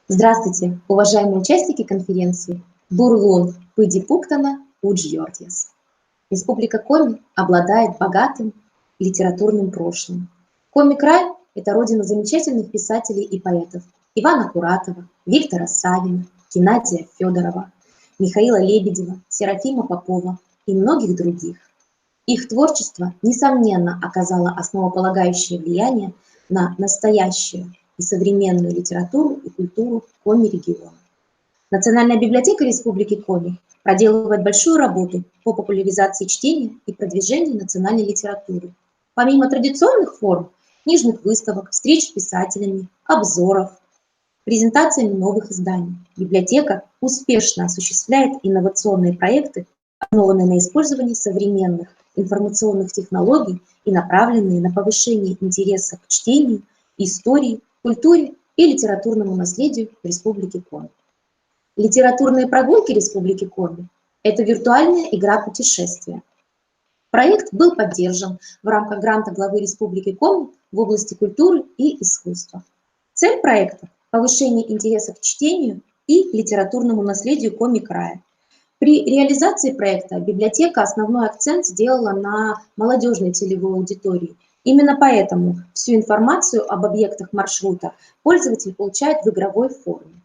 Здравствуйте, уважаемые участники конференции Бурлун Пыдипуктана Уджьордьес. Республика Коми обладает богатым литературным прошлым. Коми-край– это родина замечательных писателей и поэтов Ивана Куратова, Виктора Савина, Геннадия Федорова, Михаила Лебедева, Серафима Попова и многих других. Их творчество, несомненно, оказало основополагающее влияние на настоящую и современную литературу и культуру Коми-региона. Национальная библиотека Республики Коми проделывает большую работу по популяризации чтения и продвижению национальной литературы. Помимо традиционных форм, книжных выставок, встреч с писателями, обзоров, презентациями новых изданий, библиотека успешно осуществляет инновационные проекты, основанные на использовании современных информационных технологий и направленные на повышение интереса к чтению, истории, культуре и литературному наследию Республики Коми. Литературные прогулки Республики Коми– это виртуальная игра путешествия. Проект был поддержан в рамках гранта главы Республики Коми в области культуры и искусства. Цель проекта– повышение интереса к чтению и литературному наследию Коми-края. При реализации проекта библиотека основной акцент сделала на молодежной целевой аудитории. Именно поэтому всю информацию об объектах маршрута пользователь получает в игровой форме.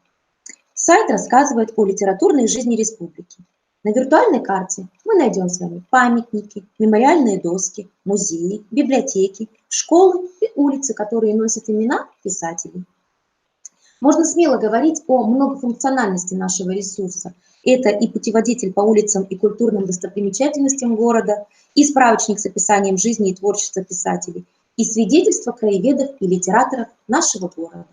Сайт рассказывает о литературной жизни республики. На виртуальной карте мы найдем с вами памятники, мемориальные доски, музеи, библиотеки, школы и улицы, которые носят имена писателей. Можно смело говорить о многофункциональности нашего ресурса. Это и путеводитель по улицам и культурным достопримечательностям города, и справочник с описанием жизни и творчества писателей, и свидетельства краеведов и литераторов нашего города.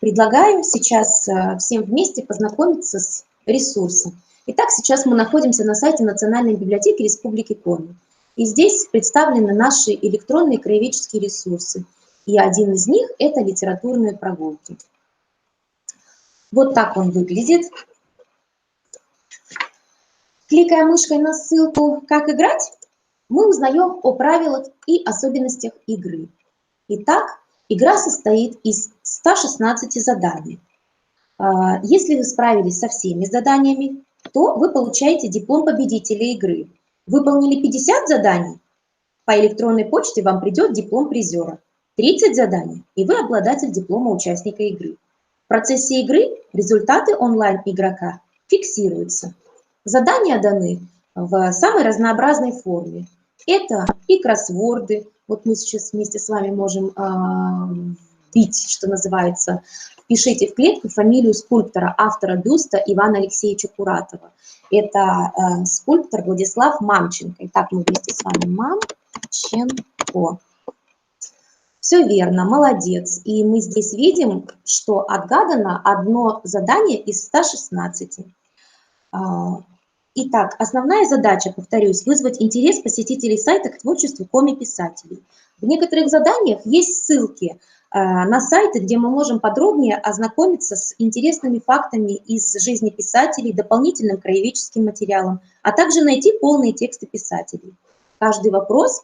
Предлагаю сейчас всем вместе познакомиться с ресурсом. Итак, сейчас мы находимся на сайте Национальной библиотеки Республики Коми. И здесь представлены наши электронные краеведческие ресурсы. И один из них – это литературные прогулки. Вот так он выглядит. Кликая мышкой на ссылку «Как играть», мы узнаем о правилах и особенностях игры. Итак, игра состоит из 116 заданий. Если вы справились со всеми заданиями, то вы получаете диплом победителя игры. Выполнили 50 заданий, по электронной почте вам придет диплом призера. 30 заданий, и вы обладатель диплома участника игры. В процессе игры результаты онлайн-игрока фиксируются. Задания даны в самой разнообразной форме. Это и кроссворды. Вот мы сейчас вместе с вами можем вбить, что называется, пишите в клетку фамилию скульптора, автора бюста Ивана Алексеевича Куратова. Это скульптор Владислав Мамченко. Итак, мы вместе с вами Мамченко. Все верно, молодец. И мы здесь видим, что отгадано одно задание из 116. Итак, основная задача, повторюсь, вызвать интерес посетителей сайта к творчеству коми-писателей. В некоторых заданиях есть ссылки на сайты, где мы можем подробнее ознакомиться с интересными фактами из жизни писателей, дополнительным краеведческим материалом, а также найти полные тексты писателей. Каждый вопрос,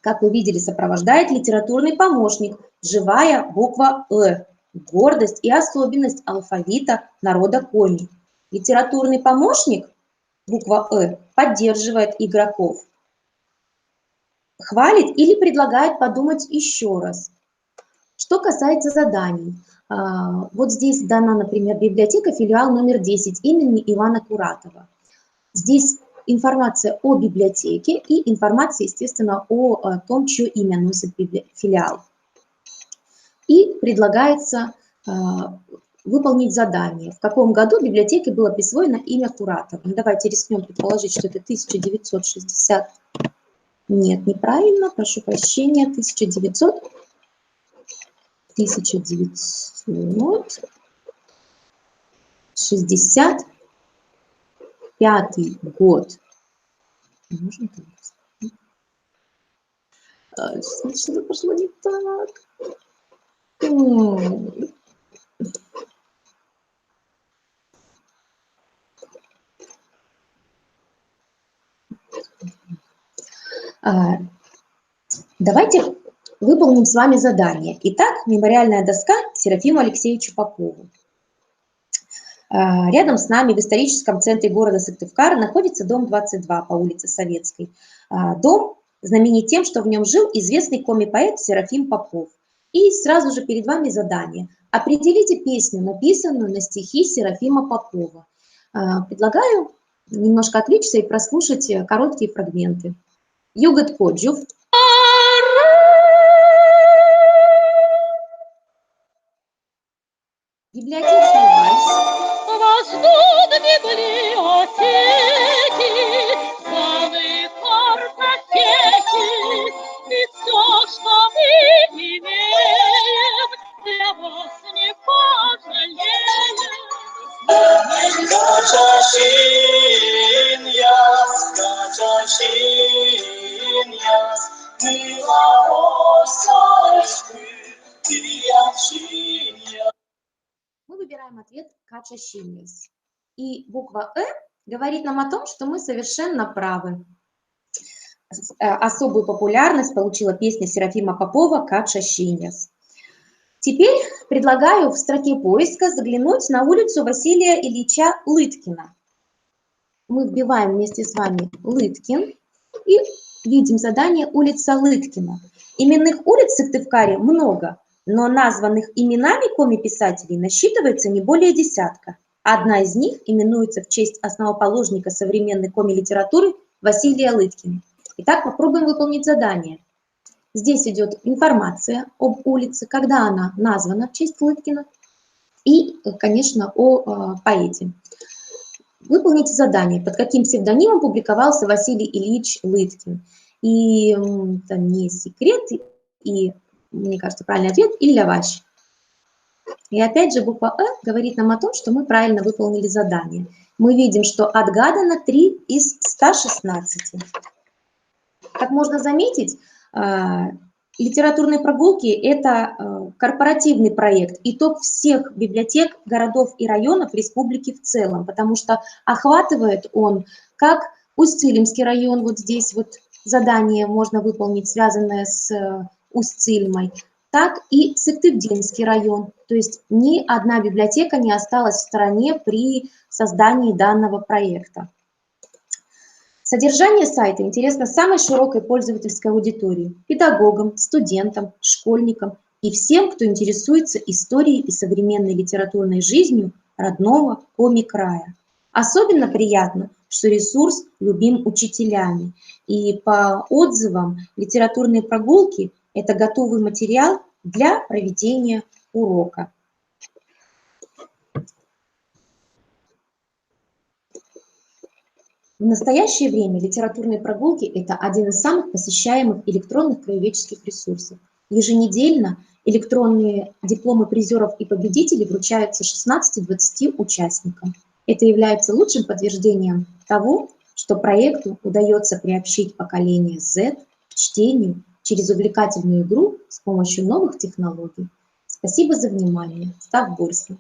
как вы видели, сопровождает литературный помощник, живая буква «Э», гордость и особенность алфавита народа Коми. Литературный помощник, буква «Э», поддерживает игроков, хвалит или предлагает подумать еще раз. Что касается заданий, вот здесь дана, например, библиотека, филиал номер 10 имени Ивана Куратова. Здесь информация о библиотеке и информация, естественно, о том, чье имя носит филиал. И предлагается выполнить задание. В каком году библиотеке было присвоено имя Куратова? Ну, давайте рискнем предположить, что это 1960. Нет, неправильно, прошу прощения, 1965 год. Можно так? Что-то пошло не так. Давайте выполним с вами задание. Итак, мемориальная доска Серафиму Алексеевичу Попову. Рядом с нами в историческом центре города Сыктывкара находится дом 22 по улице Советской. Дом знаменит тем, что в нем жил известный коми-поэт Серафим Попов. И сразу же перед вами задание. Определите песню, написанную на стихи Серафима Попова. Предлагаю немножко отвлечься и прослушать короткие фрагменты. Югат Коджув. Библиотечный вальс. Растут библиотеки, залы картотеки, и все, что мы имеем, для вас не пожалеем. Мы выбираем ответ «Кача-Шиньяс». И буква «Э» говорит нам о том, что мы совершенно правы. Особую популярность получила песня Серафима Попова «Кача-Шиньяс». Теперь предлагаю в строке поиска заглянуть на улицу Василия Ильича Лыткина. Мы вбиваем вместе с вами Лыткин и видим задание «Улица Лыткина». Именных улиц в Сыктывкаре много, но названных именами коми-писателей насчитывается не более десятка. Одна из них именуется в честь основоположника современной коми-литературы Василия Лыткина. Итак, попробуем выполнить задание. Здесь идет информация об улице, когда она названа в честь Лыткина, и, конечно, о поэте. Выполните задание, под каким псевдонимом публиковался Василий Ильич Лыткин. И это не секрет, и, мне кажется, правильный ответ – Илья Ващ. И опять же буква «Э» говорит нам о том, что мы правильно выполнили задание. Мы видим, что отгадано 3 из 116. Как можно заметить, литературные прогулки – это корпоративный проект, итог всех библиотек, городов и районов республики в целом, потому что охватывает он как Усть-Цилимский район, вот здесь вот задание можно выполнить, связанное с Усть-Цилимой, так и Сыктывдинский район. То есть ни одна библиотека не осталась в стороне при создании данного проекта. Содержание сайта интересно самой широкой пользовательской аудитории – педагогам, студентам, школьникам и всем, кто интересуется историей и современной литературной жизнью родного коми-края. Особенно приятно, что ресурс любим учителями. И по отзывам литературные прогулки – это готовый материал для проведения урока. В настоящее время литературные прогулки – это один из самых посещаемых электронных краеведческих ресурсов. Еженедельно электронные дипломы призеров и победителей вручаются 16-20 участникам. Это является лучшим подтверждением того, что проекту удается приобщить поколение Z к чтению через увлекательную игру с помощью новых технологий. Спасибо за внимание. Став Бурса.